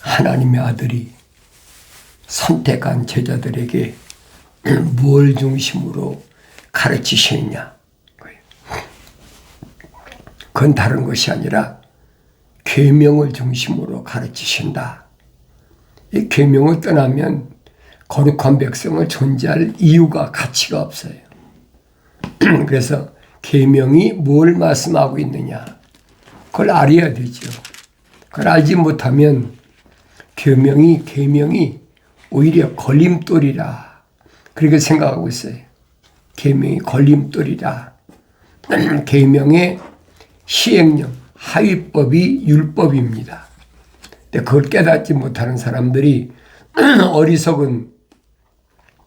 하나님의 아들이 선택한 제자들에게 뭘 중심으로 가르치시느냐? 그건 다른 것이 아니라 계명을 중심으로 가르치신다. 이 계명을 떠나면 거룩한 백성을 존재할 이유가 가치가 없어요. 그래서 계명이 뭘 말씀하고 있느냐? 그걸 알아야 되죠. 그걸 알지 못하면 계명이 오히려 걸림돌이라 그렇게 생각하고 있어요. 계명이 걸림돌이라. 계명의 시행령, 하위법이 율법입니다. 근데 그걸 깨닫지 못하는 사람들이 어리석은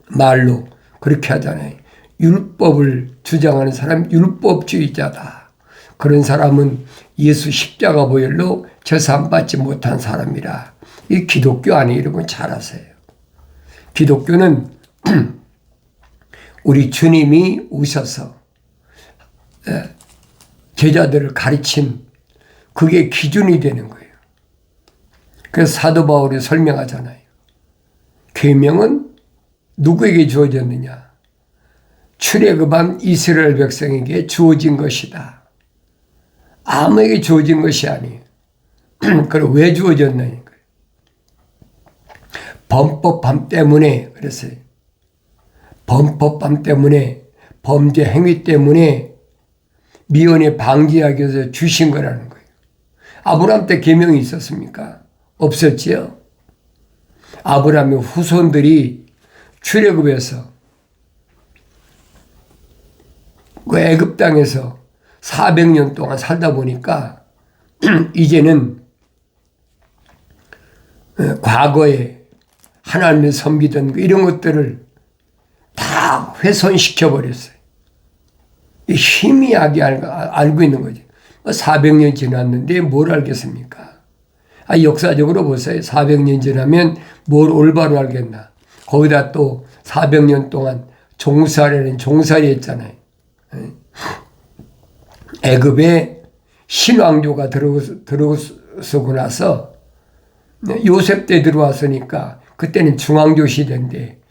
말로 그렇게 하잖아요. 율법을 주장하는 사람 율법주의자다. 그런 사람은 예수 십자가 보혈로 제사함받지 못한 사람이라. 이 기독교 안에 이런 건 잘 아세요. 기독교는 우리 주님이 오셔서 제자들을 가르친 그게 기준이 되는 거예요. 그래서 사도 바울이 설명하잖아요. 계명은 누구에게 주어졌느냐? 출애굽한 이스라엘 백성에게 주어진 것이다. 아무에게 주어진 것이 아니에요. 그럼 왜 주어졌느냐? 범법함 때문에 그랬어요. 범법함 때문에 범죄 행위 때문에 미연에 방지하기 위해서 주신 거라는 거예요. 아브라함 때 계명이 있었습니까? 없었지요. 아브라함의 후손들이 출애굽해서 그 애굽 땅에서 400년 동안 살다 보니까 이제는 과거에 하나님을 섬기던 이런 것들을 다 훼손시켜 버렸어요. 희미하게 알고 있는 거죠. 400년 지났는데 뭘 알겠습니까? 역사적으로 보세요. 400년 지나면 뭘 올바로 알겠나. 거기다 또 400년 동안 종살이는 종살이 했잖아요. 애굽에 신왕조가 들어서고 나서 요셉 때 들어왔으니까 그때는 중왕조 시대인데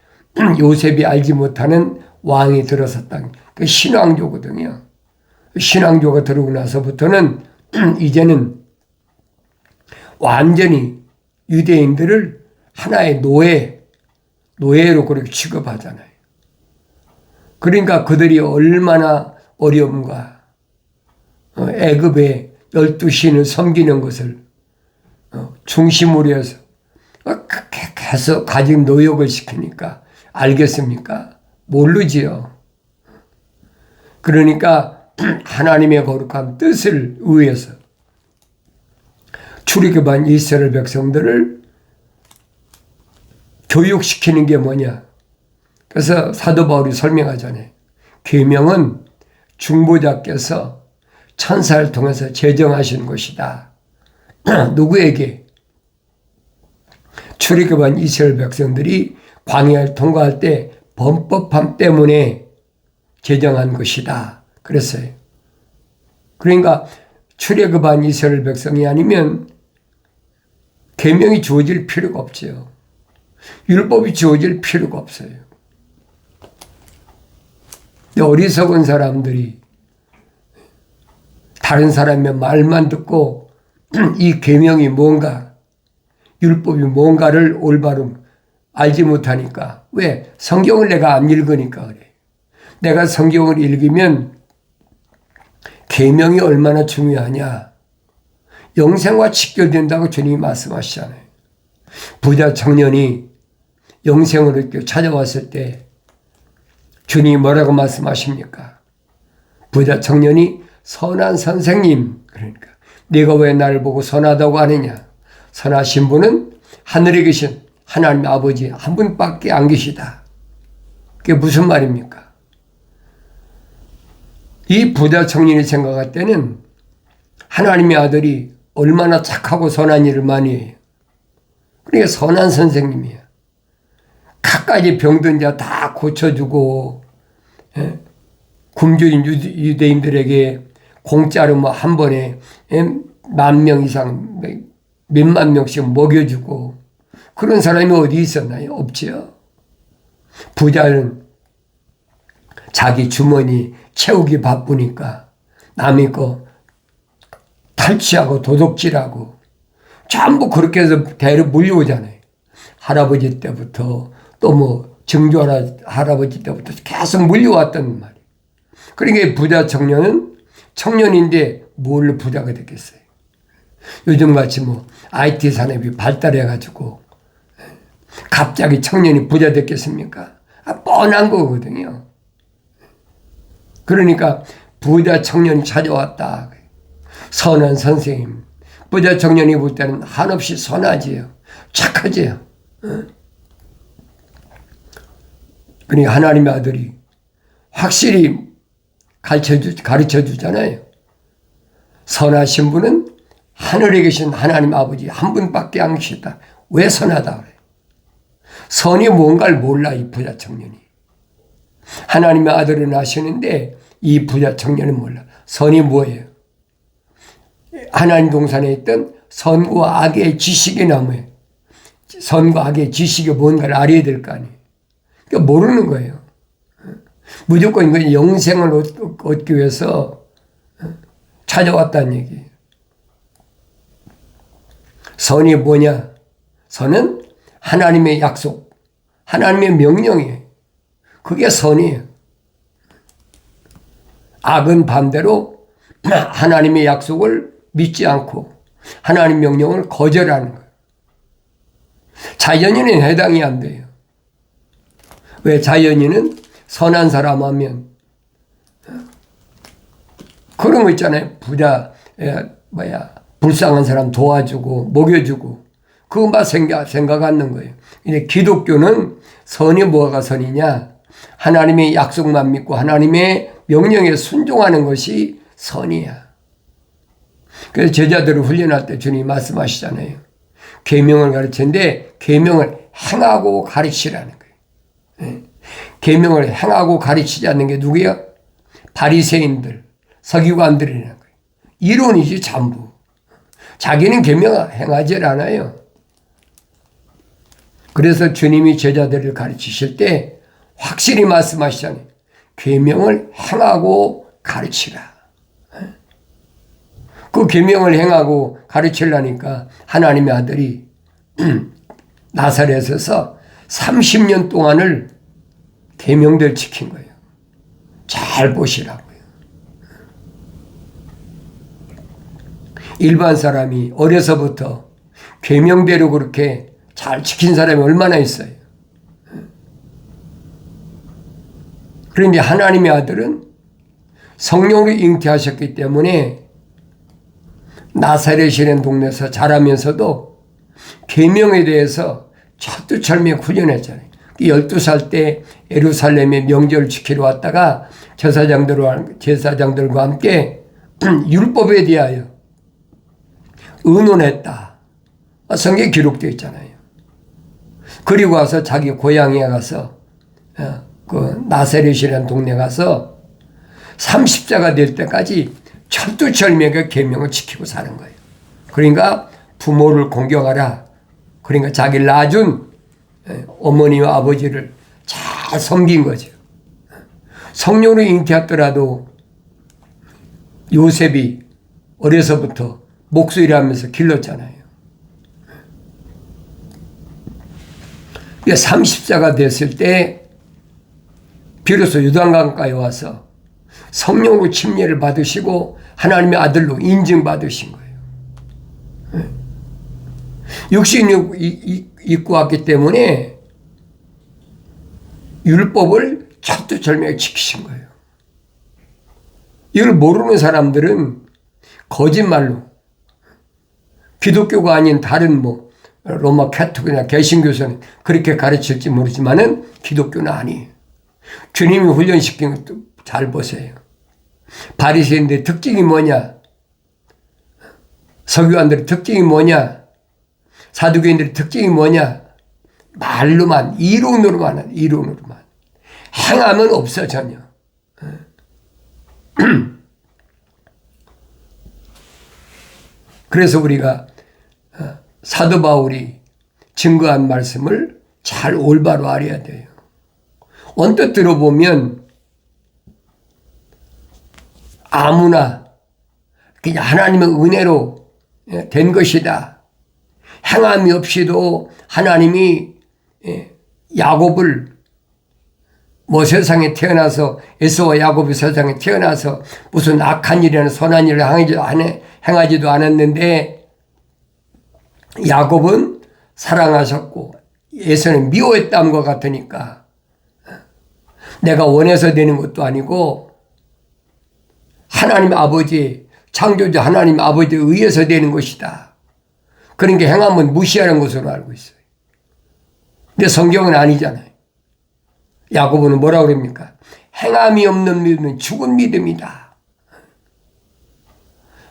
요셉이 알지 못하는 왕이 들어섰다. 그 신왕조거든요. 신왕조가 들어오고 나서부터는 이제는 완전히 유대인들을 하나의 노예로 그렇게 취급하잖아요. 그러니까 그들이 얼마나 어려움과 애굽의 12신을 섬기는 것을 중심으로 해서 계속 가진 노역을 시키니까 알겠습니까? 모르지요. 그러니까 하나님의 거룩한 뜻을 위해서 출애굽한 이스라엘 백성들을 교육시키는 게 뭐냐? 그래서 사도 바울이 설명하잖아요. 계명은 중보자께서 천사를 통해서 제정하신 것이다. 누구에게? 출애굽한 이스라엘 백성들이 광야를 통과할 때 범법함 때문에 제정한 것이다. 그랬어요. 그러니까 출애굽한 이스라엘 백성이 아니면 계명이 주어질 필요가 없죠. 율법이 주어질 필요가 없어요. 근데 어리석은 사람들이 다른 사람의 말만 듣고 이 계명이 뭔가 율법이 뭔가를 올바로 알지 못하니까. 왜? 성경을 내가 안 읽으니까 그래. 내가 성경을 읽으면 계명이 얼마나 중요하냐. 영생과 직결된다고 주님이 말씀하시잖아요. 부자 청년이 영생을 이렇게 찾아왔을 때 주님이 뭐라고 말씀하십니까? 부자 청년이 선한 선생님, 그러니까 네가 왜 나를 보고 선하다고 하느냐? 선하신 분은 하늘에 계신 하나님 아버지 한 분밖에 안 계시다. 그게 무슨 말입니까? 이 부자 청년이 생각할 때는 하나님의 아들이 얼마나 착하고 선한 일을 많이 해요. 그러니까 선한 선생님이에요. 갖가지 병든 자 다 고쳐주고, 굶주린 유대인들에게 공짜로 뭐 한 번에 10,000명 이상 몇만 명씩 먹여주고 그런 사람이 어디 있었나요? 없지요. 부자는 자기 주머니 채우기 바쁘니까 남의 거 탈취하고 도둑질하고 전부 그렇게 해서 대로 물려오잖아요. 할아버지 때부터 또 뭐 증조 할아버지 때부터 계속 물려왔단 말이에요. 그러니까 부자 청년은 청년인데 뭘로 부자가 됐겠어요. 요즘같이 뭐 IT 산업이 발달해가지고 갑자기 청년이 부자 됐겠습니까? 뻔한 거거든요. 그러니까 부자 청년이 찾아왔다. 선한 선생님. 부자 청년이 볼 때는 한없이 선하지요. 착하지요. 그러니까 하나님의 아들이 확실히 가르쳐 주잖아요. 선하신 분은 하늘에 계신 하나님 아버지 한 분밖에 안 계시다. 왜 선하다 그래? 선이 뭔가를 몰라 이 부자 청년이. 하나님의 아들을 낳으시는데 이 부자 청년은 몰라. 선이 뭐예요? 하나님 동산에 있던 선과 악의 지식의 나무에 선과 악의 지식이 뭔가를 알아야 될 거 아니에요. 그러니까 모르는 거예요. 무조건 이건 영생을 얻기 위해서 찾아왔다는 얘기예요. 선이 뭐냐? 선은 하나님의 약속, 하나님의 명령이에요. 그게 선이에요. 악은 반대로 하나님의 약속을 믿지 않고 하나님 명령을 거절하는 거예요. 자연인은 해당이 안 돼요. 왜? 자연인은 선한 사람 하면 그런 거 있잖아요. 부자 불쌍한 사람 도와주고 먹여주고 그것만 생각하는 거예요. 근데 기독교는 선이 뭐가 선이냐? 하나님의 약속만 믿고 하나님의 명령에 순종하는 것이 선이야. 그래서 제자들을 훈련할 때 주님이 말씀하시잖아요. 계명을 가르치는데 계명을 행하고 가르치라는 거예요. 계명을 행하고 가르치지 않는 게 누구야? 바리새인들, 서기관들이라는 거예요. 이론이지 전부. 자기는 계명 행하지 않아요. 그래서 주님이 제자들을 가르치실 때 확실히 말씀하시잖아요. 계명을 행하고 가르치라. 그 계명을 행하고 가르치려니까 하나님의 아들이 나사렛에서 30년 동안을 계명들 지킨 거예요. 잘 보시라고요. 일반 사람이 어려서부터 계명대로 그렇게 잘 지킨 사람이 얼마나 있어요. 그런데 하나님의 아들은 성령으로 잉태하셨기 때문에 나사렛이라는 동네에서 자라면서도 계명에 대해서 철두철미하게 훈련했잖아요. 12살 때 예루살렘에 명절을 지키러 왔다가 제사장들과 함께 율법에 대하여 의논했다. 성경에 기록되어 있잖아요. 그리고 와서 자기 고향에 가서 그 나사렛이라는 동네 가서 30자가 될 때까지 철두철미하게 계명을 지키고 사는 거예요. 그러니까 부모를 공경하라. 그러니까 자기를 낳아준 어머니와 아버지를 잘 섬긴 거죠. 성령으로 잉태했더라도 요셉이 어려서부터 목수일하면서 길렀잖아요. 30자가 됐을 때 비로소 요단강가에 와서 성령으로 침례를 받으시고 하나님의 아들로 인증받으신 거예요. 육신이 입고 왔기 때문에 율법을 철두철미하게 지키신 거예요. 이걸 모르는 사람들은 거짓말로 기독교가 아닌 다른 로마 카톨릭이나 개신교서는 그렇게 가르칠지 모르지만은 기독교는 아니에요. 주님이 훈련시킨 것도 잘 보세요. 바리새인들의 특징이 뭐냐? 서기관들의 특징이 뭐냐? 사두개인들의 특징이 뭐냐? 말로만, 이론으로만. 행함은 없어 전혀. 그래서 우리가 사도 바울이 증거한 말씀을 잘 올바로 알아야 돼요. 언뜻 들어보면 아무나 그냥 하나님의 은혜로 된 것이다. 행함이 없이도 하나님이 야곱을 세상에 태어나서 에서와 야곱이 세상에 태어나서 무슨 악한 일이나 선한 일을 행하지도 않았는데 야곱은 사랑하셨고 에서는 미워했다는 것 같으니까 내가 원해서 되는 것도 아니고 하나님 아버지 창조주 하나님 아버지에 의해서 되는 것이다. 그러니까 행함은 무시하는 것으로 알고 있어요. 근데 성경은 아니잖아요. 야고보는 뭐라고 그럽니까? 행함이 없는 믿음은 죽은 믿음이다.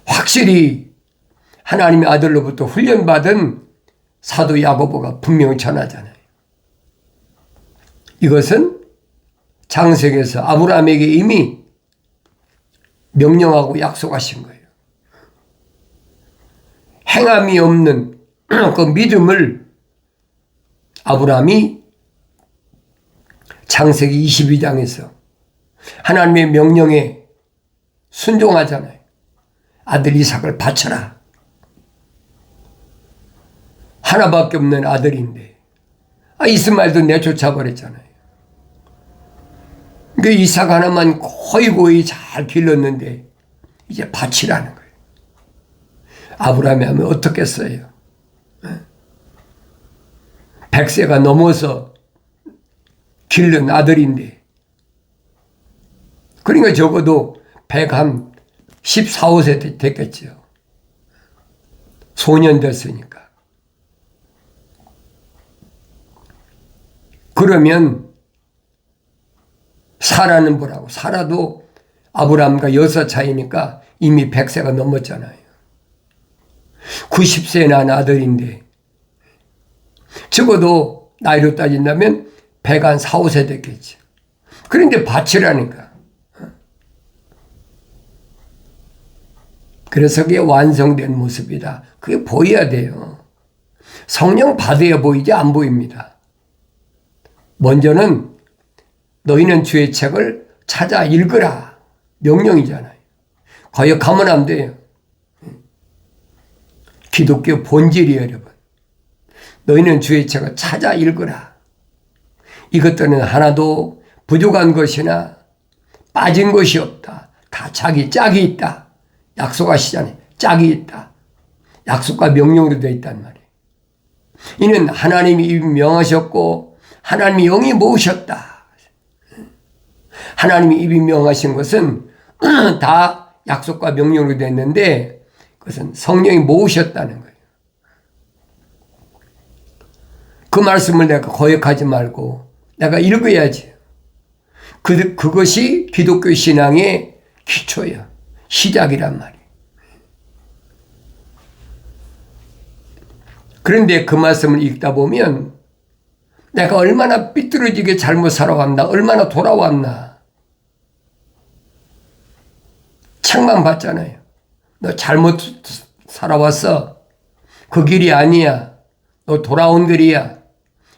확실히 하나님의 아들로부터 훈련받은 사도 야고보가 분명히 전하잖아요. 이것은 창세기에서 아브라함에게 이미 명령하고 약속하신 거예요. 행함이 없는 그 믿음을 아브라함이 창세기 22장에서 하나님의 명령에 순종하잖아요. 아들 이삭을 바쳐라. 하나밖에 없는 아들인데 이스마엘도 내쫓아버렸잖아요. 그 이삭 하나만 고이고이 잘 길렀는데 이제 바치라는 거예요. 아브라함이 하면 어떻겠어요? 100세가 넘어서 길른 아들인데 그러니까 적어도 114, 15세 됐겠죠. 소년 됐으니까. 그러면 사라는 뭐라고? 사라도 아브라함과 6살 차이니까 이미 100세가 넘었잖아요. 90세에 난 아들인데 적어도 나이로 따진다면 104, 5세 됐겠지. 그런데 바치라니까. 그래서 그게 완성된 모습이다. 그게 보여야 돼요. 성령 받아야 보이지 안 보입니다. 먼저는 너희는 주의 책을 찾아 읽으라. 명령이잖아요. 거역하면 안 돼요. 기독교 본질이에요, 여러분. 너희는 주의 책을 찾아 읽으라. 이것들은 하나도 부족한 것이나 빠진 것이 없다. 다 자기 짝이 있다. 약속하시잖아요. 짝이 있다. 약속과 명령으로 되어 있단 말이에요. 이는 하나님이 입이 명하셨고 하나님이 영이 모으셨다. 하나님이 입이 명하신 것은 다 약속과 명령으로 됐는데 그것은 성령이 모으셨다는 거예요. 그 말씀을 내가 거역하지 말고 내가 읽어야지. 그것이 기독교 신앙의 기초야. 시작이란 말이에요. 그런데 그 말씀을 읽다 보면 내가 얼마나 삐뚤어지게 잘못 살아왔나, 얼마나 돌아왔나. 책만 봤잖아요. 너 잘못 살아왔어. 그 길이 아니야. 너 돌아온 길이야.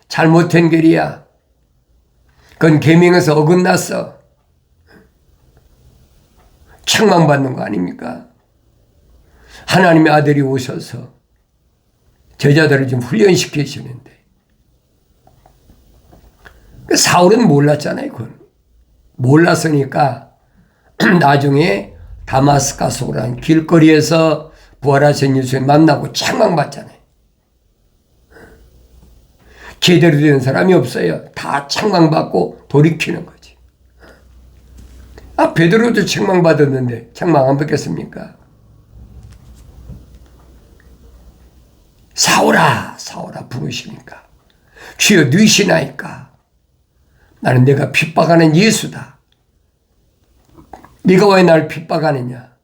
잘못된 길이야. 그건 계명에서 어긋났어. 책만 받는 거 아닙니까? 하나님의 아들이 오셔서 제자들을 좀 훈련시키시는데 사울은 몰랐잖아요. 그건. 몰랐으니까 나중에 다마스카스라는 길거리에서 부활하신 예수님 만나고 책망받잖아요. 제대로 된 사람이 없어요. 다 책망받고 돌이키는 거지. 베드로도 책망받았는데 책망 안 받겠습니까? 사울아 사울아 부르시니까 주여 누이시나이까? 나는 내가 핍박하는 예수다. 네가 왜 날 핍박하느냐?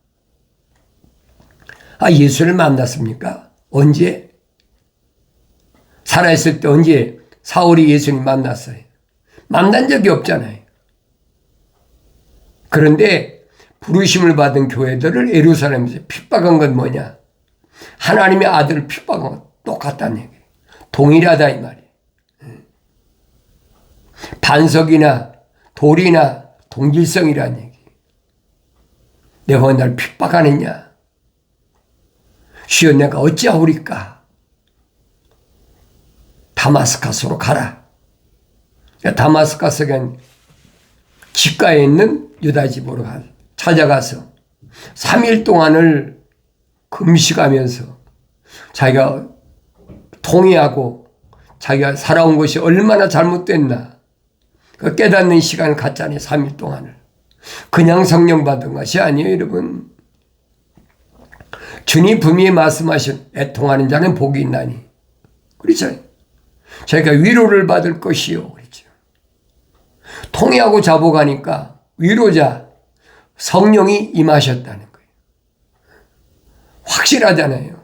예수를 만났습니까? 언제? 살아있을 때 언제 사울이 예수님 만났어요? 만난 적이 없잖아요. 그런데 부르심을 받은 교회들을 예루살렘에서 핍박한 건 뭐냐? 하나님의 아들을 핍박한 것 똑같다는 얘기예요. 동일하다 이 말이에요. 반석이나 돌이나 동질성이라는 얘기. 내가 날 핍박하느냐? 주여 내가 어찌하오리까? 다마스커스로 가라. 다마스커스가 집가에 있는 유다 집으로 찾아가서 3일 동안을 금식하면서 자기가 통회하고 자기가 살아온 것이 얼마나 잘못됐나 그 깨닫는 시간을 갖잖아요. 3일 동안을. 그냥 성령 받은 것이 아니에요, 여러분. 주님 분명히 말씀하신 애통하는 자는 복이 있나니. 그렇죠. 저희가 위로를 받을 것이요. 그렇죠. 통회하고 자복하니까 위로자 성령이 임하셨다는 거예요. 확실하잖아요.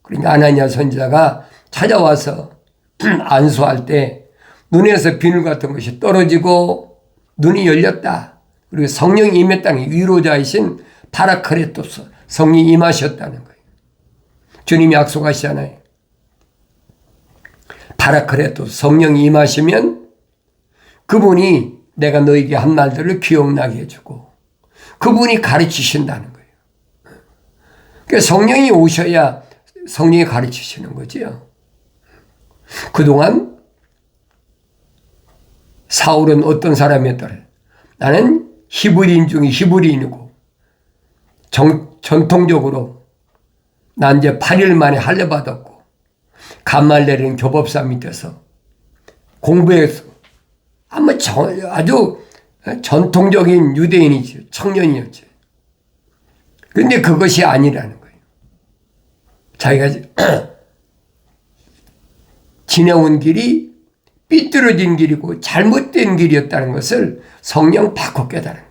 그러니까 아나니아 선지자가 찾아와서 안수할 때 눈에서 비늘 같은 것이 떨어지고 눈이 열렸다. 그리고 성령이 임했다는 위로자이신 파라크레토스 성령이 임하셨다는 거예요. 주님이 약속하시잖아요. 파라크레토스 성령이 임하시면 그분이 내가 너에게 한 말들을 기억나게 해주고 그분이 가르치신다는 거예요. 그러니까 성령이 오셔야 성령이 가르치시는 거지요. 그동안 사울은 어떤 사람이었더라? 나는 히브리인 중에 히브리인이고 전통적으로 난 이제 8일 만에 할례 받았고 감말레는 교법사 밑에서 공부해서 아주 전통적인 유대인이죠. 청년이었죠. 그런데 그것이 아니라는 거예요. 자기가 지내온 길이 삐뚤어진 길이고 잘못된 길이었다는 것을 성령 바꿔 깨달은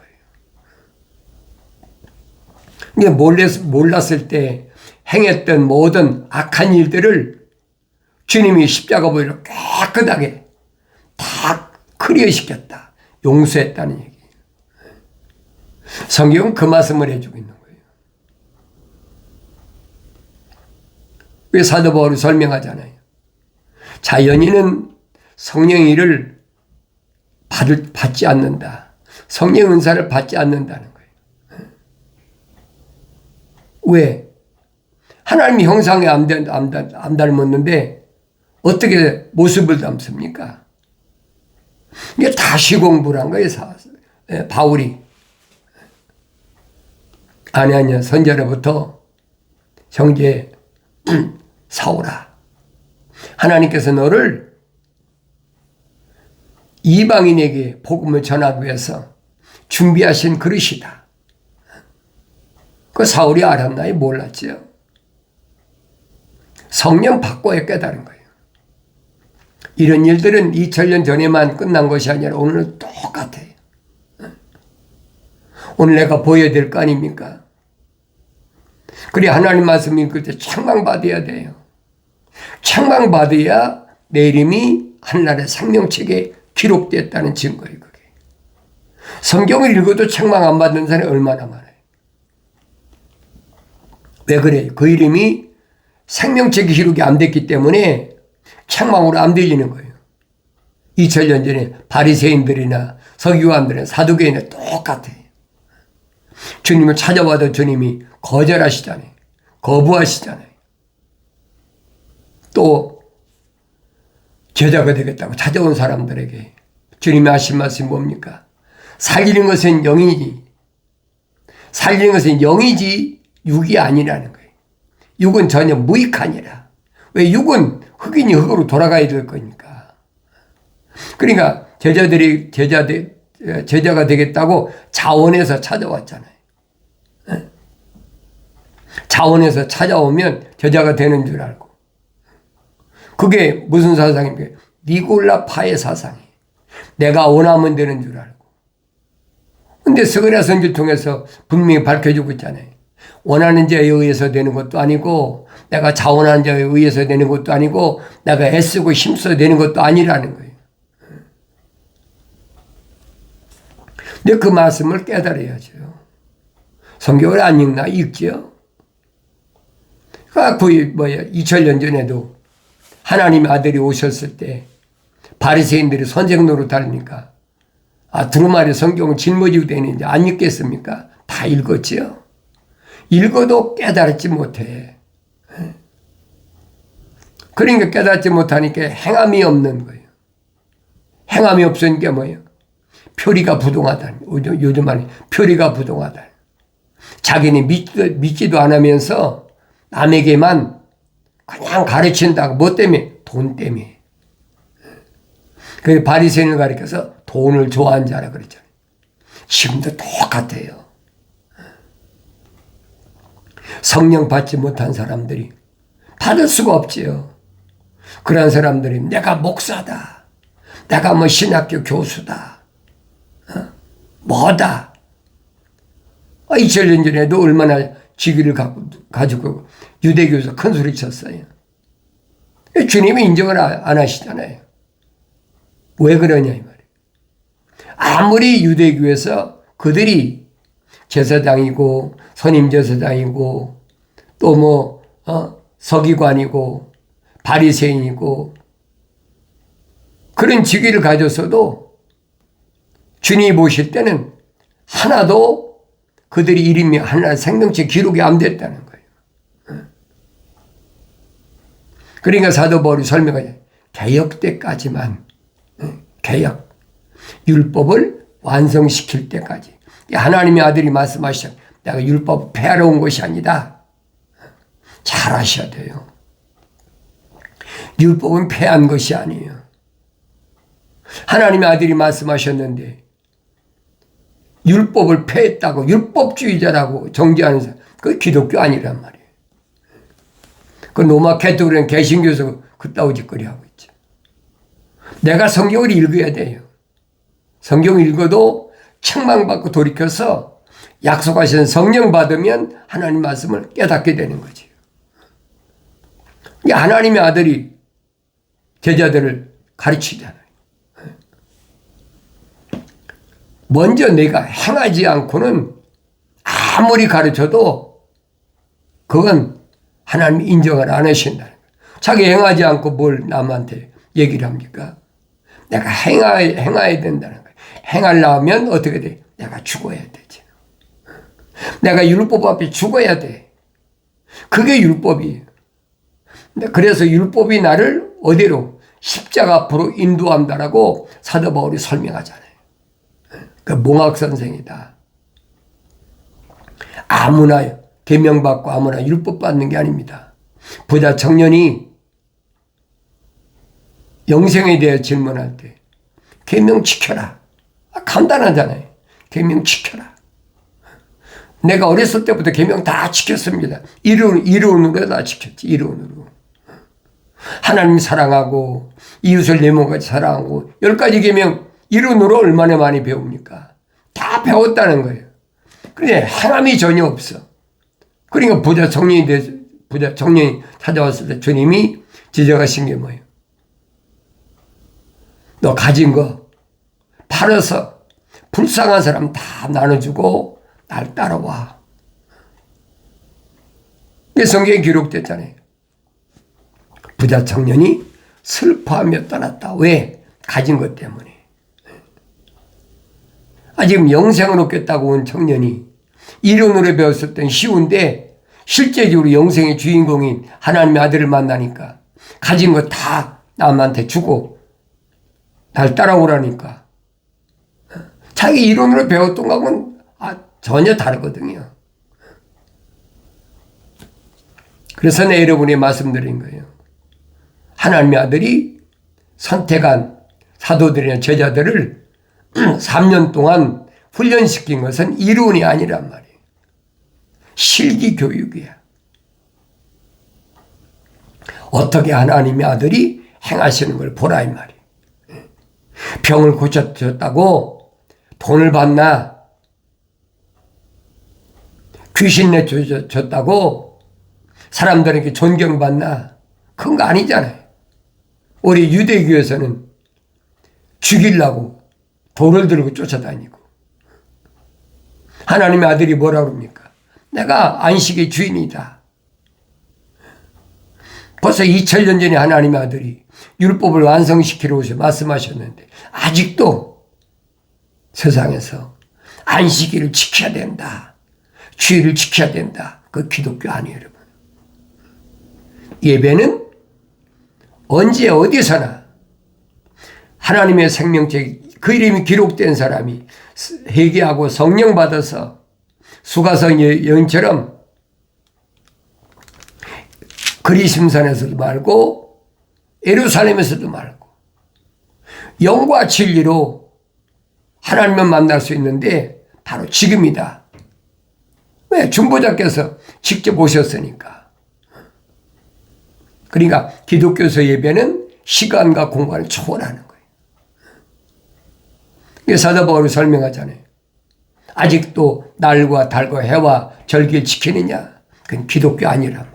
거예요. 몰랐을 때 행했던 모든 악한 일들을 주님이 십자가 보혈로 깨끗하게 다 클리어시켰다. 용서했다는 얘기예요. 성경은 그 말씀을 해주고 있는 거예요. 왜 사도 바울이 설명하잖아요. 자연인은 성령의 일을 받지 않는다. 성령 은사를 받지 않는다는 거예요. 왜? 하나님의 형상에 안 닮았는데 어떻게 모습을 닮습니까? 이게 다시 공부를 한 거예요. 바울이. 아나니아 선지자로부터 형제 사울아, 하나님께서 너를 이방인에게 복음을 전하기 위해서 준비하신 그릇이다. 그 사울이 알았나요? 몰랐지요. 성령 바꿔야 깨달은 거예요. 이런 일들은 2000년 전에만 끝난 것이 아니라 오늘은 똑같아요. 오늘 내가 보여야 될 거 아닙니까? 그래 하나님 말씀 읽을 때 책망받아야 돼요. 책망받아야 내 이름이 하늘나라의 생명책에 기록됐다는 증거예요. 그게. 성경을 읽어도 책망 안 받는 사람이 얼마나 많아요. 왜 그래요? 그 이름이 생명책에 기록이 안 됐기 때문에 책망으로 안 들리는 거예요. 2000년 전에 바리새인들이나 서기관들이나 사두개인은 똑같아요. 주님을 찾아와도 주님이 거절하시잖아요. 거부하시잖아요. 또 제자가 되겠다고 찾아온 사람들에게 주님이 하신 말씀이 뭡니까? 살리는 것은 영이지. 살리는 것은 영이지 육이 아니라는 거예요. 육은 전혀 무익하니라. 왜? 육은 흑인이 흑으로 돌아가야 될 거니까. 그러니까 제자가 되겠다고 자원에서 찾아왔잖아요. 자원에서 찾아오면 제자가 되는 줄 알고. 그게 무슨 사상입니까? 니골라파의 사상이에요. 내가 원하면 되는 줄 알고. 근데 스가랴 선지를 통해서 분명히 밝혀주고 있잖아요. 원하는 자에 의해서 되는 것도 아니고 내가 자원하는 자에 의해서 되는 것도 아니고 내가 애쓰고 힘써 되는 것도 아니라는 거예요. 근데 그 말씀을 깨달아야죠. 성경을 안 읽나? 읽지요. 뭐야 2000년 전에도 하나님의 아들이 오셨을 때 바리새인들이 선생 노릇하니까 두루마리 성경을 짊어지고 다니는데 안 읽겠습니까? 다 읽었지요. 읽어도 깨달지 못해. 그러니까 깨닫지 못하니까 행함이 없는 거예요. 행함이 없으니까 뭐예요? 표리가 부동하다. 요즘 말에 표리가 부동하다. 자기는 믿지도 않으면서 남에게만 그냥 가르친다고. 뭐 때문에? 돈 때문에. 그 바리새인을 가리켜서 돈을 좋아하는 자라 그랬잖아요. 지금도 똑같아요. 성령 받지 못한 사람들이 받을 수가 없지요. 그런 사람들이 내가 목사다. 내가 뭐 신학교 교수다. 뭐다. 2000년 전에도 얼마나 직위를 가지고 유대교에서 큰 소리 쳤어요. 주님이 인정을 안 하시잖아요. 왜 그러냐 이 말이에요. 아무리 유대교에서 그들이 제사장이고 선임제사장이고 또 뭐 서기관이고 바리새인이고 그런 직위를 가졌어도 주님이 보실 때는 하나도 그들이 이름이 하나 생명체 기록이 안 됐다는 거예요. 그러니까 사도 바울이 설명하죠. 개역 때까지만, 개역, 율법을 완성시킬 때까지. 하나님의 아들이 말씀하시죠. 내가 율법 폐하러 온 것이 아니다. 잘 아셔야 돼요. 율법은 폐한 것이 아니에요. 하나님의 아들이 말씀하셨는데 율법을 폐했다고 율법주의자라고 정죄하는 사람, 그게 기독교 아니란 말이에요. 그 로마 캐토릭은 개신교에서 그따위 짓거리 하고 있죠. 내가 성경을 읽어야 돼요. 성경을 읽어도 책망받고 돌이켜서 약속하신 성령 받으면 하나님 말씀을 깨닫게 되는 거지. 하나님의 아들이 제자들을 가르치잖아요. 먼저 내가 행하지 않고는 아무리 가르쳐도 그건 하나님 인정을 안 하신다는 거예요. 자기 행하지 않고 뭘 남한테 얘기를 합니까? 내가 행해야 된다는 거예요. 행하려면 어떻게 돼? 내가 죽어야 되지. 내가 율법 앞에 죽어야 돼. 그게 율법이에요. 그래서 율법이 나를 어디로? 십자가 앞으로 인도한다라고 사도 바울이 설명하잖아요. 그 몽학 선생이다. 아무나 계명받고 아무나 율법 받는 게 아닙니다. 부자 청년이 영생에 대해 질문할 때 계명 지켜라. 간단하잖아요. 계명 지켜라. 내가 어렸을 때부터 계명 다 지켰습니다. 이론으로 다 지켰지. 이론으로. 하나님 사랑하고 이웃을 내 몸같이 사랑하고 10가지 계명 이론으로 얼마나 많이 배웁니까? 다 배웠다는 거예요. 그런데 행함이 전혀 없어. 그러니까 부자 청년이 찾아왔을 때 주님이 지적하신 게 뭐예요? 너 가진 거 팔아서 불쌍한 사람 다 나눠주고 날 따라와. 이게 성경에 기록됐잖아요. 부자 청년이 슬퍼하며 떠났다. 왜? 가진 것 때문에. 지금 영생을 얻겠다고 온 청년이 이론으로 배웠을 땐 쉬운데 실제적으로 영생의 주인공인 하나님의 아들을 만나니까 가진 거 다 남한테 주고 날 따라오라니까 자기 이론으로 배웠던 거하고는 전혀 다르거든요. 그래서 내 여러분이 말씀드린 거예요. 하나님의 아들이 선택한 사도들이나 제자들을 3년 동안 훈련시킨 것은 이론이 아니란 말이에요. 실기 교육이야. 어떻게 하나님의 아들이 행하시는 걸 보라 이 말이에요. 병을 고쳐줬다고 돈을 받나? 귀신 내쫓았다고 사람들에게 존경받나? 그런 거 아니잖아요. 우리 유대교에서는 죽이려고 돌을 들고 쫓아다니고 하나님의 아들이 뭐라고 합니까? 내가 안식의 주인이다. 벌써 2000년 전에 하나님의 아들이 율법을 완성시키러 오셔 말씀하셨는데 아직도 세상에서 안식일을 지켜야 된다. 주일을 지켜야 된다. 그 기독교 아니에요, 여러분. 예배는 언제 어디서나 하나님의 생명책 그 이름이 기록된 사람이 회개하고 성령 받아서 수가성 여인처럼 그리심산에서도 말고 예루살렘에서도 말고 영과 진리로 하나님을 만날 수 있는데 바로 지금이다. 왜? 중보자께서 직접 오셨으니까. 그러니까 기독교에서 예배는 시간과 공간을 초월하는 거예요. 이게 사도 바울이 설명하잖아요. 아직도 날과 달과 해와 절기를 지키느냐? 그건 기독교 아니란 말이에요.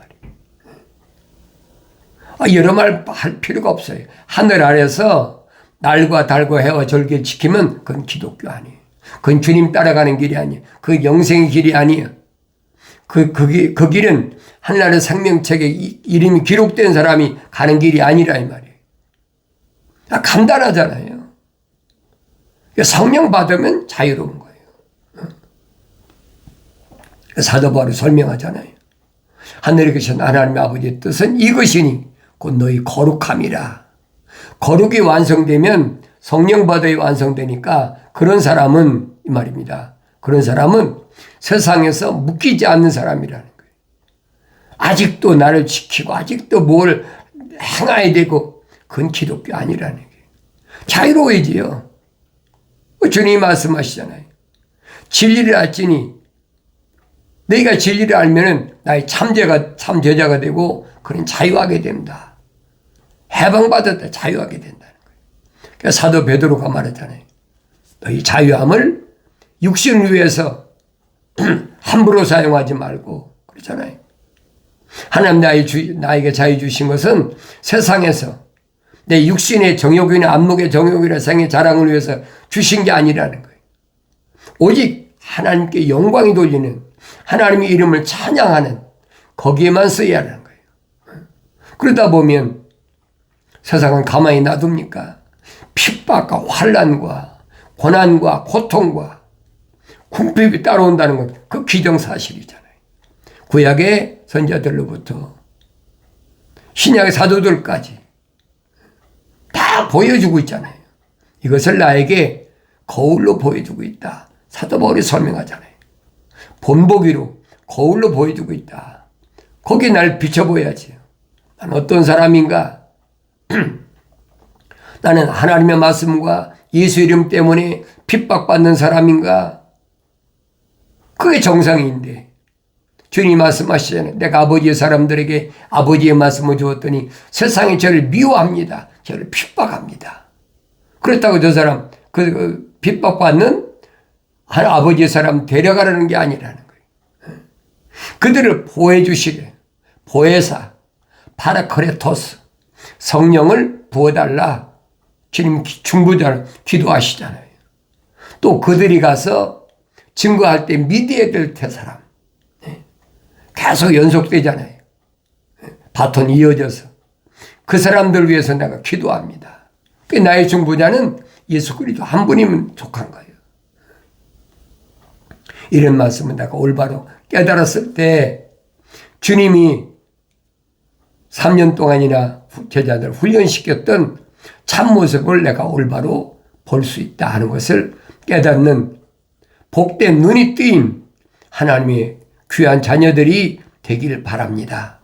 여러 말 할 필요가 없어요. 하늘 아래서 날과 달과 해와 절기를 지키면 그건 기독교 아니에요. 그건 주님 따라가는 길이 아니에요. 그 영생의 길이 아니에요. 그 길은 하나님의 생명책에 이름이 기록된 사람이 가는 길이 아니라 이 말이에요. 간단하잖아요. 성령 받으면 자유로운 거예요. 사도 바울이 설명하잖아요. 하늘에 계신 하나님의 아버지의 뜻은 이것이니 곧 너희 거룩함이라. 거룩이 완성되면 성령 받아야 완성되니까 그런 사람은 이 말입니다. 그런 사람은 세상에서 묶이지 않는 사람이라는 거예요. 아직도 나를 지키고 아직도 뭘 행해야 되고 그건 기독교 아니라는 거예요. 자유로워지요. 주님이 말씀하시잖아요. 진리를 알지니 너희가 진리를 알면은 나의 참제자가 되고 그런 자유하게 된다. 해방받았다. 자유하게 된다는 거예요. 그래서 사도 베드로가 말했잖아요. 너희 자유함을 육신을 위해서 함부로 사용하지 말고 그렇잖아요. 하나님 나에게 자유 주신 것은 세상에서 내 육신의 정욕이나 안목의 정욕이나 생의 자랑을 위해서 주신 게 아니라는 거예요. 오직 하나님께 영광이 돌리는 하나님의 이름을 찬양하는 거기에만 써야 하는 거예요. 그러다 보면 세상은 가만히 놔둡니까? 핍박과 환난과 고난과 고통과 궁핍이 따라온다는 건 그 기정사실이잖아요. 구약의 선지자들로부터 신약의 사도들까지 다 보여주고 있잖아요. 이것을 나에게 거울로 보여주고 있다. 사도 바울이 설명하잖아요. 본보기로 거울로 보여주고 있다. 거기에 날 비춰보야지. 난 어떤 사람인가? 나는 하나님의 말씀과 예수 이름 때문에 핍박받는 사람인가? 그게 정상인데 주님이 말씀하시잖아요. 내가 아버지의 사람들에게 아버지의 말씀을 주었더니 세상이 저를 미워합니다. 저를 핍박합니다. 그렇다고 저 사람 그 핍박받는 아버지의 사람 데려가라는 게 아니라는 거예요. 그들을 보호해 주시래. 보혜사 파라크레토스 성령을 부어달라. 주님 중보자를 기도하시잖아요. 또 그들이 가서 증거할 때 믿어야 될 사람 계속 연속되잖아요. 바톤이 이어져서 그 사람들 위해서 내가 기도합니다. 나의 중보자는 예수 그리스도 한 분이면 족한 거예요. 이런 말씀은 내가 올바로 깨달았을 때 주님이 3년 동안이나 제자들을 훈련시켰던 참모습을 내가 올바로 볼 수 있다 하는 것을 깨닫는 복된 눈이 뜨인 하나님의 귀한 자녀들이 되기를 바랍니다.